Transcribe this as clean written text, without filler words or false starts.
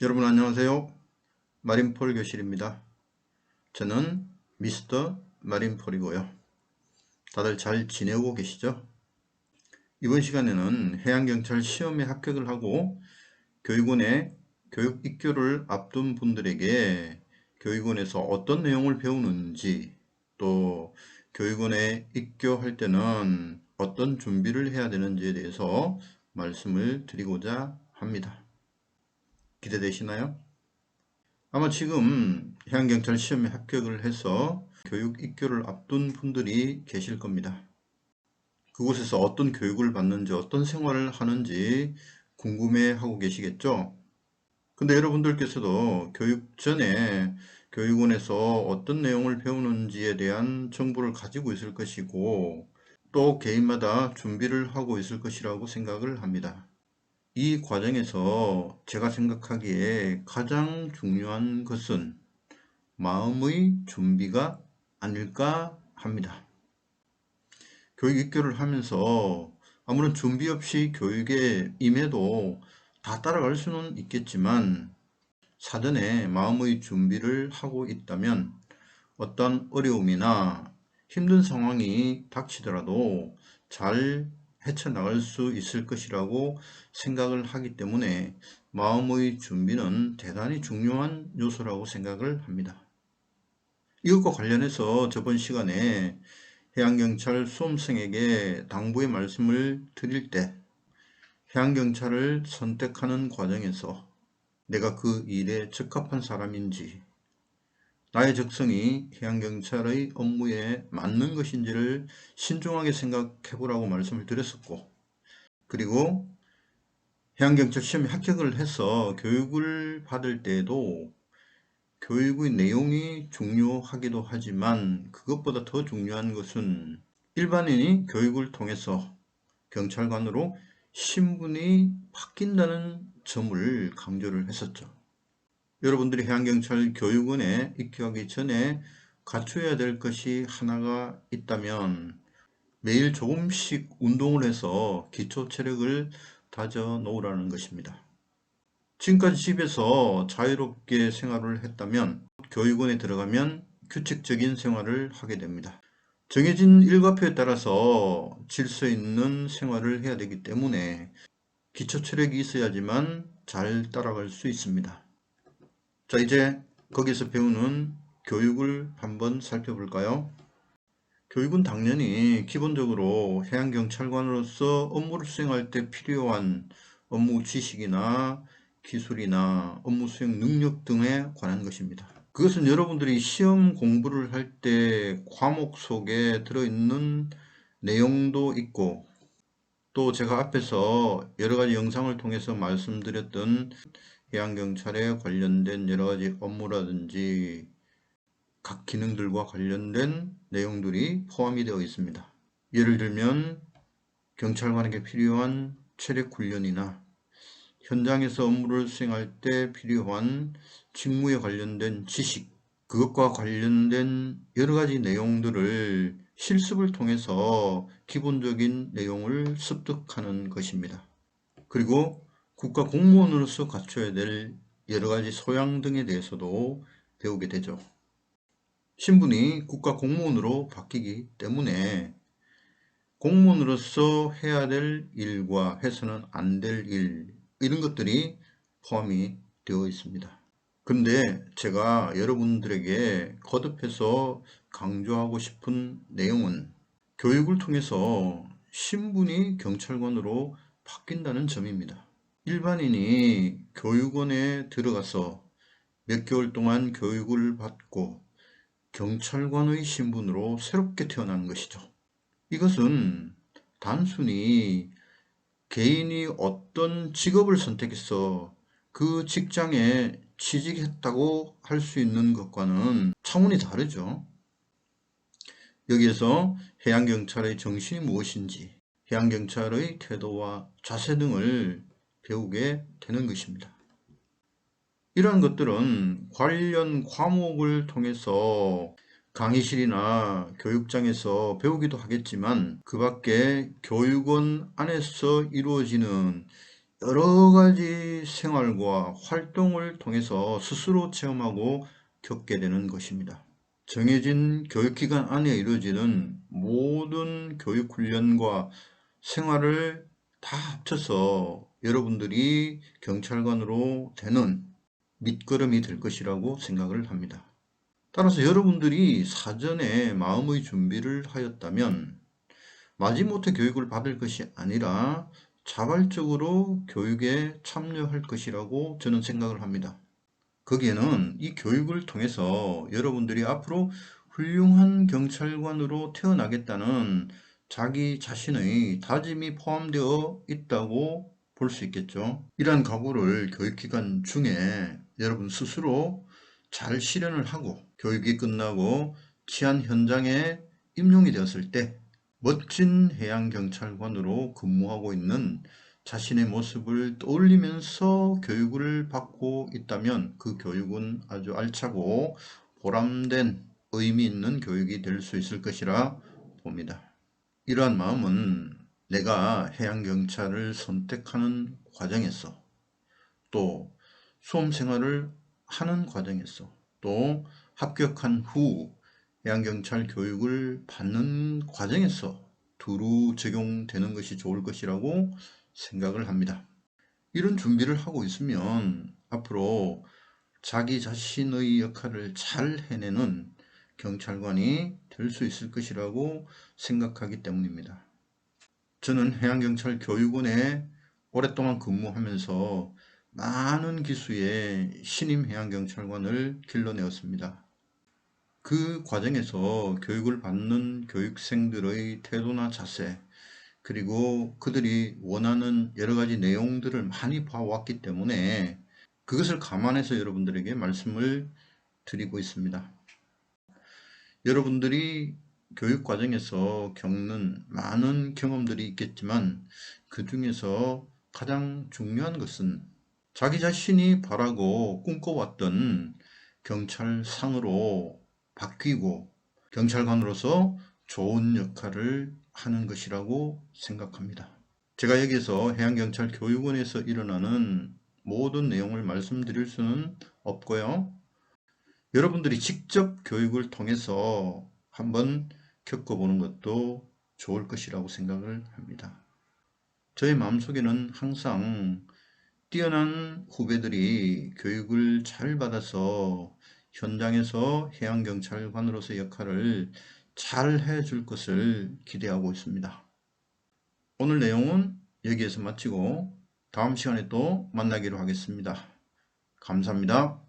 여러분 안녕하세요. 마린폴 교실입니다. 저는 미스터 마린폴이고요. 다들 잘 지내고 계시죠? 이번 시간에는 해양경찰 시험에 합격을 하고 교육원에 교육 입교를 앞둔 분들에게 교육원에서 어떤 내용을 배우는지, 또 교육원에 입교할 때는 어떤 준비를 해야 되는지에 대해서 말씀을 드리고자 합니다. 기대되시나요? 아마 지금 해양경찰 시험에 합격을 해서 교육 입교를 앞둔 분들이 계실 겁니다. 그곳에서 어떤 교육을 받는지, 어떤 생활을 하는지 궁금해하고 계시겠죠? 근데 여러분들께서도 교육 전에 교육원에서 어떤 내용을 배우는지에 대한 정보를 가지고 있을 것이고, 또 개인마다 준비를 하고 있을 것이라고 생각을 합니다. 이 과정에서 제가 생각하기에 가장 중요한 것은 마음의 준비가 아닐까 합니다. 교육 입교를 하면서 아무런 준비 없이 교육에 임해도 다 따라갈 수는 있겠지만, 사전에 마음의 준비를 하고 있다면 어떤 어려움이나 힘든 상황이 닥치더라도 잘 헤쳐나갈 수 있을 것이라고 생각을 하기 때문에 마음의 준비는 대단히 중요한 요소라고 생각을 합니다. 이것과 관련해서 저번 시간에 해양경찰 수험생에게 당부의 말씀을 드릴 때, 해양경찰을 선택하는 과정에서 내가 그 일에 적합한 사람인지, 나의 적성이 해양경찰의 업무에 맞는 것인지를 신중하게 생각해 보라고 말씀을 드렸었고, 그리고 해양경찰 시험에 합격을 해서 교육을 받을 때에도 교육의 내용이 중요하기도 하지만, 그것보다 더 중요한 것은 일반인이 교육을 통해서 경찰관으로 신분이 바뀐다는 점을 강조를 했었죠. 여러분들이 해양경찰 교육원에 입교하기 전에 갖춰야 될 것이 하나가 있다면, 매일 조금씩 운동을 해서 기초 체력을 다져 놓으라는 것입니다. 지금까지 집에서 자유롭게 생활을 했다면 교육원에 들어가면 규칙적인 생활을 하게 됩니다. 정해진 일과표에 따라서 질서 있는 생활을 해야 되기 때문에 기초 체력이 있어야지만 잘 따라갈 수 있습니다. 자, 이제 거기서 배우는 교육을 한번 살펴볼까요? 교육은 당연히 기본적으로 해양경찰관으로서 업무를 수행할 때 필요한 업무 지식이나 기술이나 업무 수행 능력 등에 관한 것입니다. 그것은 여러분들이 시험 공부를 할 때 과목 속에 들어있는 내용도 있고, 또 제가 앞에서 여러 가지 영상을 통해서 말씀드렸던 해양경찰에 관련된 여러 가지 업무라든지 각 기능들과 관련된 내용들이 포함이 되어 있습니다. 예를 들면 경찰관에게 필요한 체력 훈련이나 현장에서 업무를 수행할 때 필요한 직무에 관련된 지식, 그것과 관련된 여러 가지 내용들을 실습을 통해서 기본적인 내용을 습득하는 것입니다. 그리고 국가 공무원으로서 갖춰야 될 여러 가지 소양 등에 대해서도 배우게 되죠. 신분이 국가 공무원으로 바뀌기 때문에 공무원으로서 해야 될 일과 해서는 안 될 일, 이런 것들이 포함이 되어 있습니다. 근데 제가 여러분들에게 거듭해서 강조하고 싶은 내용은 교육을 통해서 신분이 경찰관으로 바뀐다는 점입니다. 일반인이 교육원에 들어가서 몇 개월 동안 교육을 받고 경찰관의 신분으로 새롭게 태어난 것이죠. 이것은 단순히 개인이 어떤 직업을 선택해서 그 직장에 취직했다고 할 수 있는 것과는 차원이 다르죠. 여기에서 해양경찰의 정신이 무엇인지, 해양경찰의 태도와 자세 등을 배우게 되는 것입니다. 이러한 것들은 관련 과목을 통해서 강의실이나 교육장에서 배우기도 하겠지만, 그 밖에 교육원 안에서 이루어지는 여러 가지 생활과 활동을 통해서 스스로 체험하고 겪게 되는 것입니다. 정해진 교육기간 안에 이루어지는 모든 교육훈련과 생활을 다 합쳐서 여러분들이 경찰관으로 되는 밑거름이 될 것이라고 생각을 합니다. 따라서 여러분들이 사전에 마음의 준비를 하였다면 마지못해 교육을 받을 것이 아니라 자발적으로 교육에 참여할 것이라고 저는 생각을 합니다. 거기에는 이 교육을 통해서 여러분들이 앞으로 훌륭한 경찰관으로 태어나겠다는 자기 자신의 다짐이 포함되어 있다고 볼 수 있겠죠. 이러한 각오를 교육기간 중에 여러분 스스로 잘 실현을 하고 교육이 끝나고 치안 현장에 임용이 되었을 때 멋진 해양경찰관으로 근무하고 있는 자신의 모습을 떠올리면서 교육을 받고 있다면 그 교육은 아주 알차고 보람된 의미 있는 교육이 될 수 있을 것이라 봅니다. 이러한 마음은 내가 해양경찰을 선택하는 과정에서, 또 수험생활을 하는 과정에서, 또 합격한 후 해양경찰 교육을 받는 과정에서 두루 적용되는 것이 좋을 것이라고 생각을 합니다. 이런 준비를 하고 있으면 앞으로 자기 자신의 역할을 잘 해내는 경찰관이 될 수 있을 것이라고 생각하기 때문입니다. 저는 해양경찰 교육원에 오랫동안 근무하면서 많은 기수의 신임 해양경찰관을 길러내었습니다. 그 과정에서 교육을 받는 교육생들의 태도나 자세, 그리고 그들이 원하는 여러 가지 내용들을 많이 봐왔기 때문에 그것을 감안해서 여러분들에게 말씀을 드리고 있습니다. 여러분들이 교육 과정에서 겪는 많은 경험들이 있겠지만 그 중에서 가장 중요한 것은 자기 자신이 바라고 꿈꿔왔던 경찰상으로 바뀌고 경찰관으로서 좋은 역할을 하는 것이라고 생각합니다. 제가 여기서 해양경찰 교육원에서 일어나는 모든 내용을 말씀드릴 수는 없고요. 여러분들이 직접 교육을 통해서 한번 겪어보는 것도 좋을 것이라고 생각을 합니다. 저의 마음속에는 항상 뛰어난 후배들이 교육을 잘 받아서 현장에서 해양경찰관으로서 역할을 잘 해줄 것을 기대하고 있습니다. 오늘 내용은 여기에서 마치고 다음 시간에 또 만나기로 하겠습니다. 감사합니다.